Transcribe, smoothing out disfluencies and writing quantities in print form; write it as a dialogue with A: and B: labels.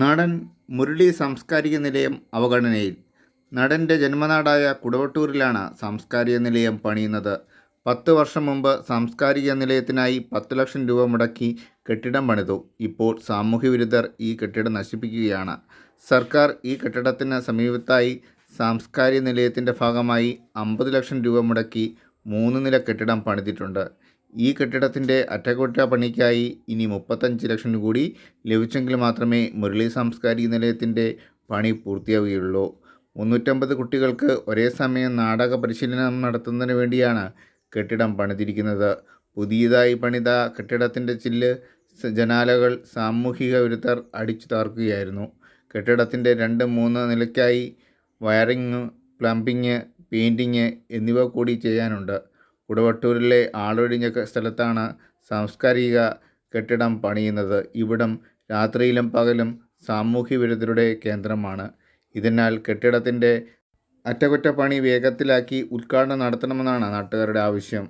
A: നടൻ മുരളി സാംസ്കാരിക നിലയം അവഗണനയിൽ. നടൻ്റെ ജന്മനാടായ കുടവട്ടൂരിലാണ് സാംസ്കാരിക നിലയം പണിയുന്നത്. 10 വർഷം മുമ്പ് സാംസ്കാരിക നിലയത്തിനായി 10 ലക്ഷം രൂപ മുടക്കി കെട്ടിടം പണിതു. ഇപ്പോൾ സാമൂഹ്യവിരുദ്ധർ ഈ കെട്ടിടം നശിപ്പിക്കുകയാണ്. സർക്കാർ ഈ കെട്ടിടത്തിന് സമീപത്തായി സാംസ്കാരിക നിലയത്തിൻ്റെ ഭാഗമായി 50 ലക്ഷം രൂപ മുടക്കി 3 നില കെട്ടിടം പണിതിട്ടുണ്ട്. ഈ കെട്ടിടത്തിൻ്റെ അറ്റകുറ്റപ്പണിക്കായി ഇനി 35 ലക്ഷം കൂടി ലഭിച്ചെങ്കിൽ മാത്രമേ മുരളി സാംസ്കാരിക നിലയത്തിൻ്റെ പണി പൂർത്തിയാവുകയുള്ളൂ. 350 കുട്ടികൾക്ക് ഒരേ സമയം നാടക പരിശീലനം നടത്തുന്നതിന് വേണ്ടിയാണ് കെട്ടിടം പണിതിരിക്കുന്നത്. പുതിയതായി പണിത കെട്ടിടത്തിൻ്റെ ചില്ല് ജനാലകൾ സാമൂഹിക വിരുദ്ധർ അടിച്ചു തകർക്കുകയായിരുന്നു. കെട്ടിടത്തിൻ്റെ 2-3 നിലയ്ക്കായി വയറിങ്, പ്ലംബിങ്, പെയിൻറ്റിങ് എന്നിവ കൂടി ചെയ്യാനുണ്ട്. കുടവട്ടൂരിലെ ആളൊഴിഞ്ഞ സ്ഥലത്താണ് സാംസ്കാരിക കെട്ടിടം പണിയുന്നത്. ഇവിടം രാത്രിയിലും പകലും സാമൂഹ്യ വിരുദ്ധരുടെ കേന്ദ്രമാണ്. ഇതിനാൽ കെട്ടിടത്തിൻ്റെ അറ്റകുറ്റപ്പണി വേഗത്തിലാക്കി ഉദ്ഘാടനം നടത്തണമെന്നാണ് നാട്ടുകാരുടെ ആവശ്യം.